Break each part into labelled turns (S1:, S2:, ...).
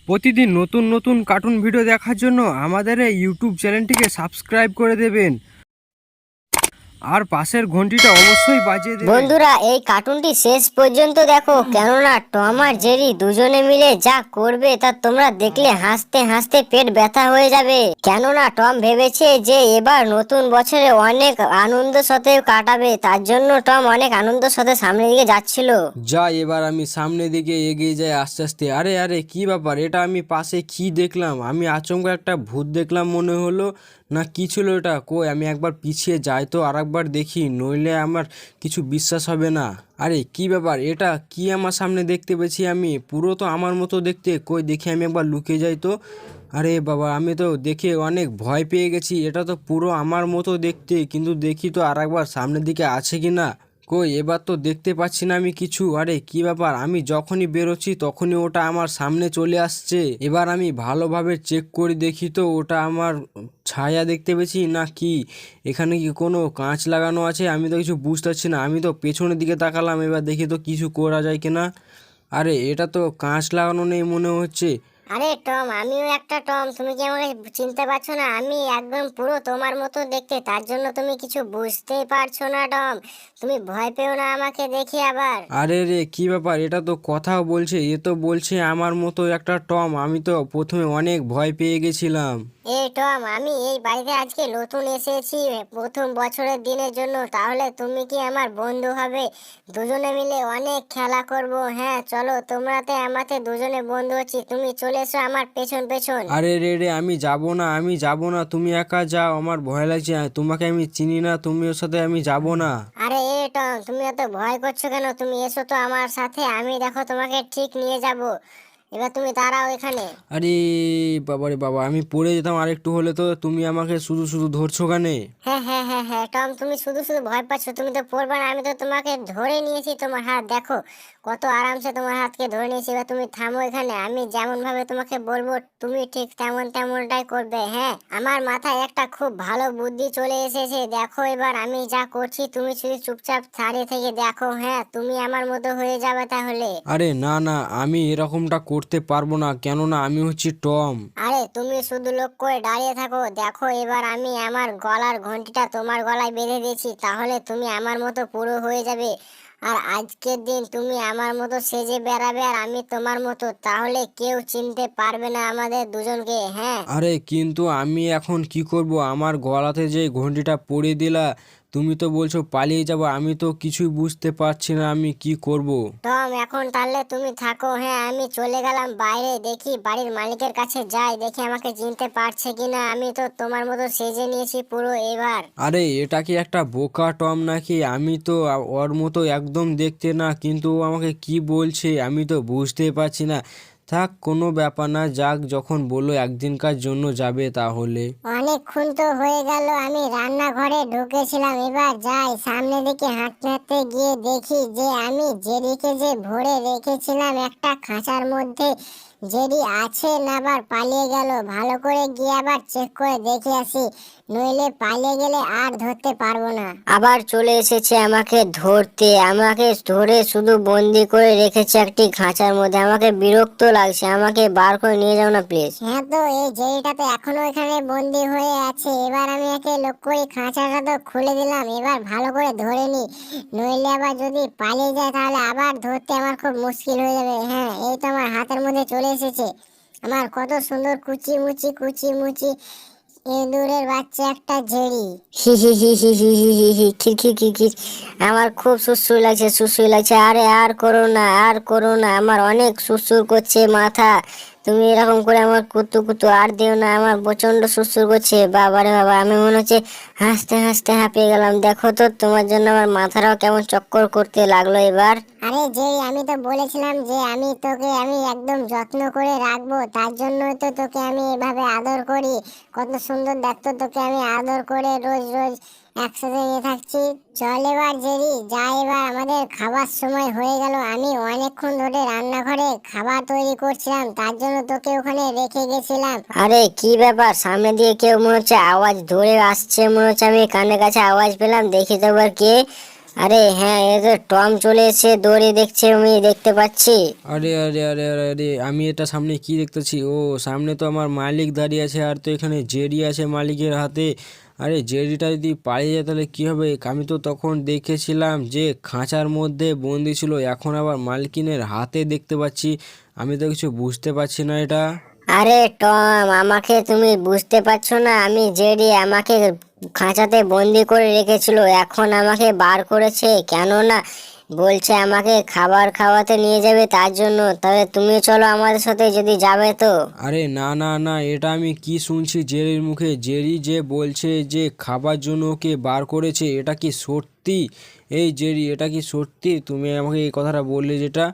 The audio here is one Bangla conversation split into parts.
S1: প্রতিদিন নতুন নতুন কার্টুন ভিডিও দেখার জন্য আমাদের এই ইউটিউব চ্যানেলটিকে সাবস্ক্রাইব করে দেবেন আর পাশের ঘন্টিটা অবশ্যই বাজিয়ে দেবেন।
S2: বন্ধুরা, এই কার্টুনটি শেষ পর্যন্ত দেখো, কেননা টম আর জেরি দুজনে মিলে যা করবে তা তোমরা দেখলে হাসতে হাসতে পেট ব্যথা হয়ে যাবে। কেননা টম ভেবেছে যে এবার নতুন বছরে অনেক আনন্দ সাথে কাটাবে, তার জন্য টম অনেক আনন্দ সাথে সামনের দিকে যাচ্ছিল।
S1: যাই এবার আমি সামনের দিকে এগিয়ে যাই আস্তে আস্তে। আরে আরে কি ব্যাপার, এটা আমি পাশে কি দেখলাম? আমি আচমকা একটা ভূত দেখলাম মনে হলো, না কি ছিল এটা? কই আমি একবার পিছিয়ে যাই তো আর একবার দেখি, নইলে আমার কিছু বিশ্বাস হবে না। আরে কি ব্যাপার, এটা কি আমার সামনে দেখতে পেয়েছি আমি? পুরো তো আমার মতো দেখতে। কই দেখি আমি একবার লুকিয়ে যাই তো। আরে বাবা, আমি তো দেখে অনেক ভয় পেয়ে গেছি। এটা তো পুরো আমার মতো দেখতে, কিন্তু দেখি তো আর একবার সামনের দিকে আছে কি না। কই এবার তো দেখতে পাচ্ছি না আমি কিছু। আরে কি ব্যাপার, আমি যখনই বেরোচ্ছি তখনই ওটা আমার সামনে চলে আসছে। এবার আমি ভালোভাবে চেক করে দেখি তো ওটা আমার ছায়া দেখতে পেয়েছি না কি। এখানে কি কোনো কাঁচ লাগানো আছে? আমি তো কিছু বুঝতে পারছি না। আমি তো পেছনের দিকে তাকালাম, এবার দেখি তো কিছু করা যায় কিনা। আরে এটা তো কাঁচ লাগানো নেই মনে হচ্ছে।
S2: আরে টম, আমিও একটা টম। তুমি কি আমাকে চিনতে পারছো না? আমি একদম পুরো তোমার মতো দেখতে, তার জন্য তুমি কিছু বুঝতেই পারছো না টম। তুমি ভয় পেও না আমাকে দেখে আবার।
S1: আরে রে কি ব্যাপার, এটা তো কথাও বলছে। এ তো বলছে আমার মতো একটা টম। আমি তো প্রথমে অনেক ভয় পেয়ে গেছিলাম।
S2: এই টম, আমি এই বাড়িতে আজকে নতুন এসেছি প্রথম বছরের দিনের জন্য। তাহলে তুমি কি আমার বন্ধু হবে? দুজনে মিলে অনেক খেলা করব। হ্যাঁ চলো, তোমরাতে আমাতে দুজনে বন্ধু হচ্ছি। তুমি চলে এসো আমার পেছন পেছন।
S1: আরে রে রে, আমি যাব না, আমি যাব না। তুমি একা যাও, আমার ভয় লাগছে। তোমাকে আমি চিনি না, তুমি ওর সাথে আমি যাব না।
S2: আরে এ টম, তুমি এত ভয় করছো কেন? তুমি এসো তো আমার সাথে, আমি দেখো তোমাকে ঠিক নিয়ে যাব। এবার তুমি দাঁড়াও এখানে।
S1: আরে বাবা রে বাবা, আমি পড়ে যেতাম আরেকটু হলে তো। তুমি আমাকে শুধু শুধু ধরছো কানে?
S2: হ্যাঁ হ্যাঁ হ্যাঁ হ্যাঁ টম, তুমি শুধু শুধু ভয় পাচ্ছ। তুমি তো পড়বে না, আমি তো তোমাকে ধরে নিয়েছি। তোমার হাত দেখো, কত আরামসে তোমার হাতকে ধরে নিয়েছি। এবার তুমি থামো এখানে। আমি যেমন ভাবে তোমাকে বলবো তুমি ঠিক তেমনটাই করবে। হ্যাঁ, আমার মাথায় একটা খুব ভালো বুদ্ধি চলে এসেছে। দেখো এবার আমি যা করছি, তুমি শুধু চুপচাপ দাঁড়িয়ে থেকে দেখো। হ্যাঁ, তুমি আমার মতো হয়ে যাবে তাহলে।
S1: আরে না না, আমি এরকমটা করতে পারবো না, কেননা আমি হচ্ছি টম।
S2: আরে তুমি শুধু লোক করে দাঁড়িয়ে থাকো। দেখো এবার আমি আমার গলার ঘন্টিটা তোমার গলায় বেঁধে দিয়েছি, তাহলে তুমি আমার মতো পুরো হয়ে যাবে। আর আজকের দিন তুমি আমার মতো সেজে বেড়াবে আর আমি তোমার মতো, তাহলে কেউ চিনতে পারবে না আমাদের দুজনকে। হ্যাঁ
S1: আরে কিন্তু আমি এখন কি করব? আমার গলাতে যে ঘন্টিটা পরিয়ে দিলা, তুমি তো বলছো পালিয়ে যাব। আমি তো কিছুই বুঝতে পারছি না আমি কি করব।
S2: টম, এখন তাহলে তুমি থাকো। হ্যাঁ, আমি চলে গেলাম বাইরে, দেখি বাড়ির মালিকের কাছে যাই, দেখি আমাকে চিনতে পারছে কিনা। আমি তো তোমার মতো সেজে নিয়েছি পুরো এবার।
S1: আরে এটা কি একটা বোকা টম নাকি? আমি তো ওর মতো একদম দেখতে না, কিন্তু ও আমাকে কি বলছে আমি তো বুঝতেই পারছি না। থাক, কোনো ব্যাপার না, যাক, যখন বললো একদিনকার জন্য যাবে তাহলে।
S2: অনেকক্ষণ তো হয়ে গেল, আমি রান্নাঘরে ঢুকেছিলাম। এবার যাই সামনের দিকে হাঁটতে হাঁটতে গিয়ে দেখি যে আমি জেরিকে যে ভরে রেখেছিলাম একটা খাঁচার মধ্যে, জেরি আছে না আবার পালিয়ে গেল। ভালো করে গিয়ে আবার চেক করে দেখে আসি, নইলে পালিয়ে গেলে আর ধরতে পারবো না। আবার চলে এসেছে আমাকে ধরতে। আমাকে ধরে শুধু বন্দি করে রেখেছে একটি খাঁচার মধ্যে। আমাকে বিরক্ত লাগছে, আমাকে বার করে নিয়ে যাও না প্লিজ। হ্যাঁ, তো এই জেরিটা তো এখনো এখানে বন্দি হয়ে আছে। এবার আমি একে লোক করে খাঁচাটা তো খুলে দিলাম। এবার ভালো করে ধরে নি, নইলে আবার যদি পালিয়ে যায় তাহলে আবার ধরতে আমার খুব মুশকিল হয়ে যাবে। হ্যাঁ, এই তো আমার হাতের মধ্যে চলে এসেছে। আমার কত সুন্দর কুচি মুচি ইঁদুরের বাচ্চা একটা জেরি। হি হি হি হি হি হি হি হি হি হি হি হি। আমার খুব সুসুই লাগছে। আরে আর করো না, আর করো না, আমার অনেক সুসুর করছে মাথা। তুমি এরকম করে আমার কুতু আর দিও না, আমার প্রচন্ড সুসুর করছে। বাবারে বাবা, আমি মনে হচ্ছে হাসতে হাসতে হাঁপিয়ে গেলাম। দেখো তো, তোমার জন্য আমার মাথাটাও কেমন চক্কর করতে লাগলো এবার। আরে জেরি, আমি তো বলেছিলাম যে আমি একদম যত্ন করে রাখবো, তার জন্যই তো তোকে আমি এভাবে আদর করি। কত সুন্দর দেখতো তোকে আমি আদর করে রোজ রোজ একসাথে নিয়ে থাকছি। চল এবার জেরি যাই, এবার আমাদের খাবার সময় হয়ে গেল। আমি অনেকক্ষণ ধরে রান্নাঘরে খাবার তৈরি করছিলাম, তার জন্য তোকে ওখানে রেখে গেছিলাম। আরে কি ব্যাপার, সামনে দিয়ে কেউ মনে হচ্ছে আওয়াজ ধরে আসছে, মনে হচ্ছে আমি কানের কাছে আওয়াজ পেলাম। দেখি তো এবার কে। আরে হ্যাঁ, এ তো টম চলে এসে দৌড়ে দেখছে, আমি দেখতে পাচ্ছি।
S1: আরে আরে আরে আরে আরে আমি এটা সামনে কি দেখতেছি? ও সামনে তো আমার মালিক দাঁড়িয়ে আছে, আর তো এখানে জেরি আছে মালিকের হাতে। আরে জেরিটা যদি পালিয়ে যায় তাহলে কি হবে? আমি তো তখন দেখেছিলাম যে খাঁচার মধ্যে বন্দি ছিল, এখন আবার মালকিনের হাতে দেখতে পাচ্ছি। আমি তো কিছু বুঝতে পারছি না এটা।
S2: আরে টম, আমাকে তুমি বুঝতে পারছো না? আমি জেডি, আমাকে খাঁচাতে বন্দি করে রেখেছিল, এখন আমাকে বার করেছে। কেন না বলছে আমাকে খাবার খাওয়াতে নিয়ে যাবে, তার জন্য। তবে তুমি চলো আমাদের সাথে, যদি যাবে তো।
S1: আরে না না না, এটা আমি কি শুনছি জেরির মুখে? জেরি যে বলছে যে খাবার জন্য ওকে বার করেছে, এটা কি সত্যি? এই জেরি, এটা কি সত্যি? তুমি আমাকে এই কথাটা বললে যেটা,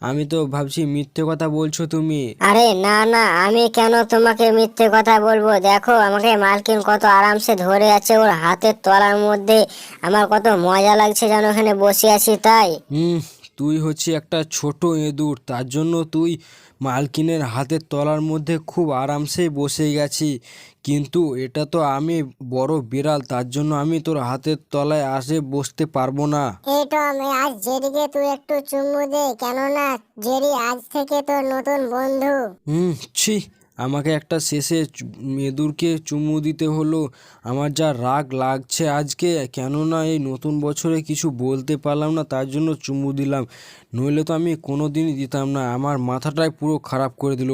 S1: আমি তো ভাবছি মিথ্যে কথা বলছো তুমি।
S2: আরে না না, আমি কেন তোমাকে মিথ্যে কথা বলবো? দেখো আমাকে মালকিন কত আরামসে ধরে আছে ওর হাতের তলার মধ্যে। আমার কত মজা লাগছে যেন এখানে বসে আছি তাই।
S1: হুম, তুই হচ্ছে একটা ছোট ইঁদুর, তার জন্য তুই মালকিনের হাতের তলার মধ্যে খুব আরামসে বসে গেছি। কিন্তু এটা তো আমি বড় বিড়াল, তার জন্য আমি তোর হাতের তলায় আসে বসতে পারবো না।
S2: এই টম, আজ জেরিকে তুই একটু চুমু দে, কেননা জেরি আজ থেকে তোর নতুন বন্ধু।
S1: ছি, আমাকে একটা শেষে ইঁদুরকে চুমু দিতে হলো। আমার যা রাগ লাগছে আজকে, কেননা এই নতুন বছরে কিছু বলতে পারলাম না, তার জন্য চুমু দিলাম। নইলে তো আমি কোনো দিনই দিতাম না। আমার মাথাটাই পুরো খারাপ করে দিল।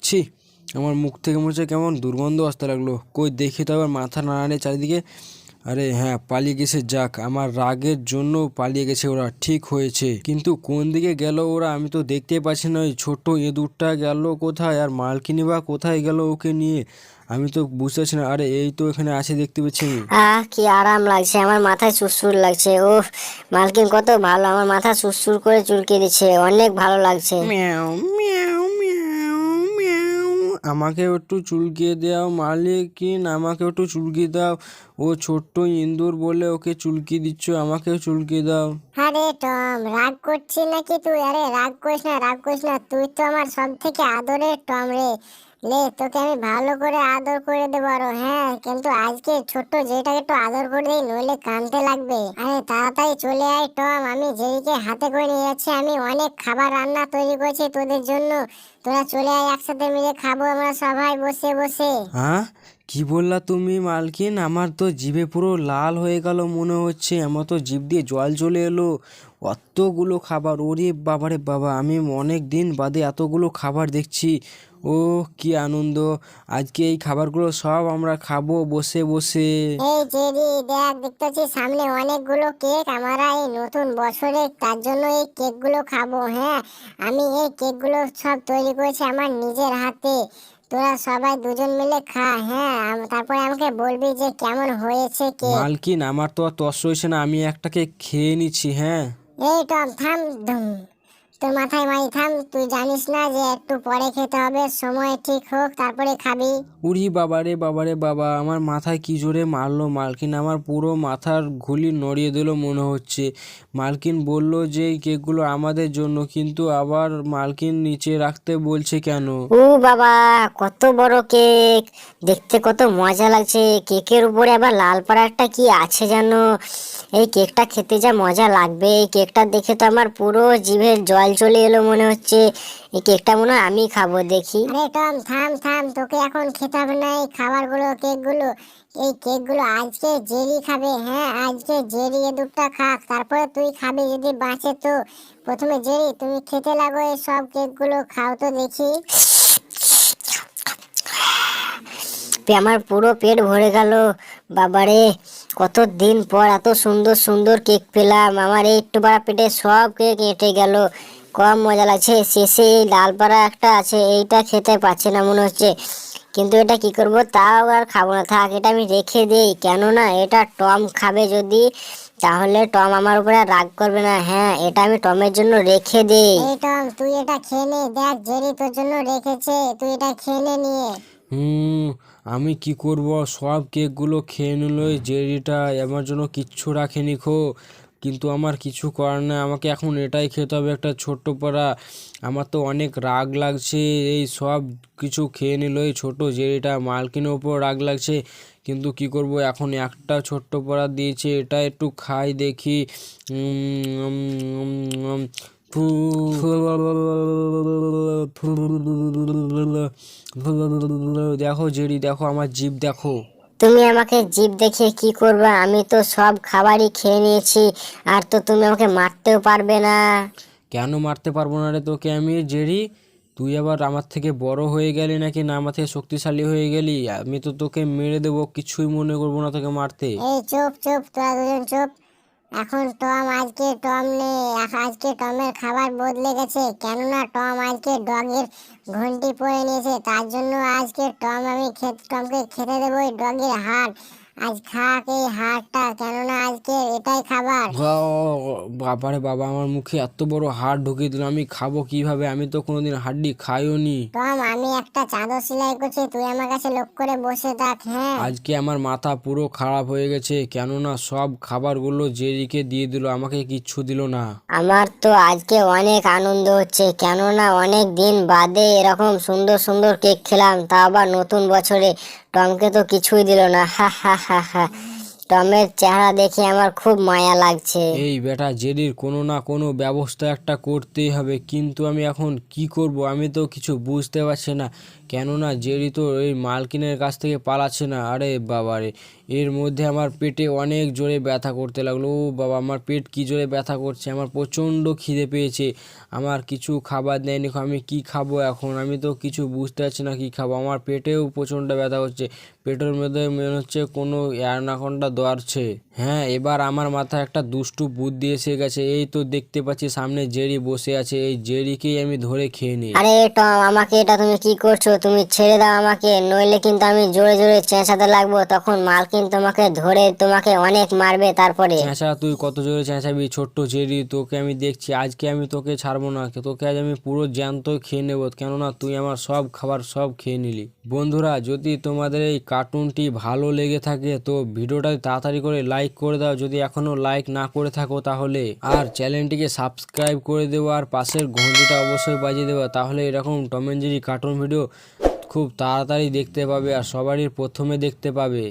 S1: ছি, আমার মুখ থেকে মনে হচ্ছে কেমন দুর্গন্ধ আসতে লাগলো। কই দেখি তো আবার মাথা নাড়ানে চারিদিকে। আরে হ্যাঁ, পালিয়ে গেছে, যাক, আমার রাগের জন্য পালিয়ে গেছে ওরা, ঠিক হয়েছে। কিন্তু কোন দিকে গেল ওরা? আমি তো দেখতে পাচ্ছি না। ওই ছোট ইঁদুরটা গেল কোথায়, আর মালকিনি বা কোথায় গেল ওকে নিয়ে? আমি তো বুঝতে পারছি না। আরে এই তো এখানে আছে, দেখতে পাচ্ছি আমি।
S2: কি আরাম লাগছে, আমার মাথায় সুরসুর লাগছে। ওহ, মালকিন কত ভালো, আমার মাথা সুরসুর করে চুলকে দিচ্ছে, অনেক ভালো লাগছে।
S1: মিয়াও মিয়াও মিয়াও মিয়াও, আমাকে একটু চুলকিয়ে দাও মালিকিন, আমাকে একটু চুলকিয়ে দাও। ও ছোট্ট ইঁদুর বলে ওকে চুলকিয়ে দিচ্ছ, আমাকেও চুলকিয়ে দাও।
S2: আরে টম, রাগ করছিস নাকি তুই? আরে রাগ করিস না, রাগ করিস না, তুই তো আমার সব থেকে আদরের টম রে। লে, তোকে আমি ভালো করে আদর করে দেবো আরো। হ্যাঁ, কিন্তু আজকে ছোট্ট যেটাকে একটু আদর করে দিই, নইলে কানতে লাগবে। আরে তাড়াতাড়ি চলে আয় টম, আমি যেদিকে হাতে করে নিয়ে যাচ্ছি। আমি অনেক খাবার রান্না তৈরি করেছি তোদের জন্য। তোরা চলে আয়, একসাথে মিলে খাবো আমরা সবাই বসে বসে।
S1: হ্যাঁ, কি বললা তুমি মালকিন? আমার তো জিভে পুরো লাল হয়ে গেল মনে হচ্ছে, আমার তো জিভ দিয়ে জল চলে এলো। অতগুলো খাবার, ওরে বাবারে বাবা, আমি অনেক দিন বাদে এতগুলো খাবার দেখছি। ও কি আনন্দ! আজকে এই খাবারগুলো সব আমরা খাবো বসে বসে।
S2: এই জেরি, দেখ, দেখতেছি সামনে অনেকগুলো কেক। আমরা এই নতুন বছরে তার জন্য এই কেকগুলো খাবো। হ্যাঁ, আমি এই কেকগুলো সব তৈরি করেছি আমার নিজের হাতে। তোরা সবাই দুজন মিলে খা। হ্যাঁ, তারপরে আমাকে বলবি যে কেমন হয়েছে কেক।
S1: মালকিন, আমার তো আর তস হয়েছে না, আমি একটাকে খেয়ে নিচ্ছি। হ্যাঁ।
S2: এই টম, থাম। ধুম, তোর মাথায় মারি, থাম। তুই জানিস না যে একটু পরে খেতে হবে? সময় ঠিক হোক তারপরে খাবি।
S1: উরি বাবারে বাবারে বাবা, আমার মাথায় কি জোরে মারলো মালকিন, আমার পুরো মাথার ঘুলি নড়িয়ে দিল মনে হচ্ছে। মালকিন বলল যে এই কেকগুলো আমাদের জন্য, কিন্তু আবার মালকিন নিচে রাখতে বলছে কেন?
S2: ও বাবা, কত বড় কেক! দেখতে কত মজা লাগছে। কেকের উপরে আবার লাল পাড়া একটা কি আছে যেন। এই কেকটা খেতে যা মজা লাগবে! এই কেকটা দেখে তো আমার পুরো জিভের জল চলে এলো মনে হচ্ছে। এই কেকটা মনে হয় আমি খাবো, দেখি। আরে টম, থাম থাম, তোকে এখন খেতে হবে না এই খাবারগুলো, কেকগুলো। এই কেকগুলো আজকে জেরি খাবে। হ্যাঁ, আজকে জেরি এ দুধটা খাক, তারপরে তুই খাবি যদি বাঁচে তো। প্রথমে জেরি, তুমি খেতে লাগো, এই সব কেকগুলো খাও তো দেখি। আমার পুরো পেট ভরে গেল। বাবারে, কত দিন পর এত সুন্দর সুন্দর কেক পেলাম। আমার এই একটু বড় পেটে সব কেক এঁটে গেল। কম মজা লাগছে। শেষে এই লাল পাড়া একটা আছে, এইটা খেতে পাচ্ছে না মনে হচ্ছে। কিন্তু এটা কি করব, তাও আর খাবো না, থাক, এটা আমি রেখে দেই। কেননা এটা টম খাবে যদি, তাহলে টম আমার উপরে আর রাগ করবে না। হ্যাঁ, এটা আমি টমের জন্য রেখে দেই। এই টম, তুই এটা খেয়ে নে, দেখ জেরি তোর জন্য রেখেছে, তুই এটা খেয়ে নে নিয়ে।
S1: আমি কি করব? সব কেকগুলো খেয়ে নিল এই জেরিটা, আমার জন্য কিচ্ছু রাখেনি খো। কিন্তু আমার কিছু করার নেই, আমাকে এখন এটাই খেতে হবে, একটা ছোট্ট পাড়া। আমার তো অনেক রাগ লাগছে, এই সব কিছু খেয়ে নিল এই ছোট জেরিটা, মালকিনের ওপর রাগ লাগছে, কিন্তু কি করব এখন, একটা ছোট্ট পাড়া দিয়েছে, এটা একটু খাই দেখি। দেখো জেরি, দেখো আমার জিভ দেখো।
S2: তুমি আমাকে জিভ দেখিয়ে কি করবে? আমি তো সব খাবারই খেয়ে নিয়েছি, আর তো তুমি আমাকে মারতেও পারবে না।
S1: কেন মারতে পারবো না রে তোকে আমি, জেরি? তুই আবার আমার থেকে বড় হয়ে গেলি নাকি, না আমার থেকে শক্তিশালী হয়ে গেলি? আমি তো তোকে মেরে দেবো, কিছুই মনে করবো না তোকে মারতে।
S2: এই চুপ চুপ, তোরা দুজন চুপ। এখন টম, আজকে টম নেই, আজকে টমের খাবার বদলে গেছে, কেননা টম আজকে ডগের ঘন্টি পরে নিয়েছে, তার জন্য আজকে টমকে খেতে দেবো ওই ডগের হাড়। আজ খাক এই হাড়টা, কেননা আজকে এটাই খাবার।
S1: বাবারে বাবা, আমার মুখে এত বড় হাড় ঢুকিয়ে দিল, আমি খাবো কিভাবে? আমি তো কোনোদিন হাড্ডি খাইও নি।
S2: টম, আমি একটা চাদর সেলাই করছি, তুই আমার কাছে লোক করে বসে থাক। হ্যাঁ,
S1: আজকে আমার মাথা পুরো খারাপ হয়ে গেছে, কেননা সব খাবারগুলো জেরিকে দিয়ে দিল, আমাকে কিচ্ছু দিল না।
S2: আমার তো আজকে অনেক আনন্দ হচ্ছে, কেননা অনেক দিন বাদে এরকম সুন্দর সুন্দর কেক খেলাম, তা আবার নতুন বছরে। টমকে তো কিছুই দিল না, হা হা হা হা। টমের চেহারা দেখে আমার খুব মায়া লাগছে।
S1: এই বেটা জেরির কোনো না কোনো ব্যবস্থা একটা করতেই হবে, কিন্তু আমি এখন কি করব? আমি তো কিছু বুঝতে পারছি না, কেননা জেরি তো এই মালকিনের কাছ থেকে পালাচ্ছে না। আরে বাবারে, এর মধ্যে আমার পেটে অনেক জোরে ব্যথা করতে লাগলো। ও বাবা, আমার পেট কি জোরে ব্যথা করছে, আমার প্রচণ্ড খিদে পেয়েছে, আমার কিছু খাবার দেয়নি, আমি কি খাবো এখন? আমি তো কিছু বুঝতে পারছি না কি খাবো, আমার পেটেও প্রচণ্ড ব্যথা করছে, পেটের মধ্যে মনে হচ্ছে কোনো অ্যানাকোন্ডা দৌড়াচ্ছে। হ্যাঁ, এবার আমার মাথায় একটা দুষ্টু বুদ্ধি এসে গেছে, এই তো দেখতে পাচ্ছি সামনে জেরি বসে আছে, এই জেরিকেই আমি ধরে খেয়ে নিই।
S2: আরে টম, আমাকে এটা তুমি কি করছো? তুমি ছেড়ে দাও আমাকে, নইলে কিন্তু আমি জোরে জোরে চেঁচাতে লাগবো, তখন মালকিন তোমাকে ধরে তোমাকে অনেক মারবে। তারপরে
S1: চেঁচা, তুই কত জোরে চেঁচাবি ছোট্ট জেরি, তোকে আমি দেখছি, আজকে আমি তোকে ছাড়বো না, তোকে আজ আমি পুরো জ্যান্ত খেয়ে নেবো, কেননা তুই আমার সব খাবার সব খেয়ে নিলি। বন্ধুরা, যদি তোমাদের এই কার্টুনটি ভালো লেগে থাকে তো ভিডিওটা তাড়াতাড়ি করে লাইক করে দাও, যদি এখনো লাইক না করে থাকো তাহলে, আর চ্যানেলটিকে সাবস্ক্রাইব করে দেবো, আর পাশের ঘন্টিটা অবশ্যই বাজিয়ে দেবো, তাহলে এরকম Tom and Jerry cartoon video খুব তাড়াতাড়ি দেখতে পাবে আর সবারই প্রথমে দেখতে পাবে।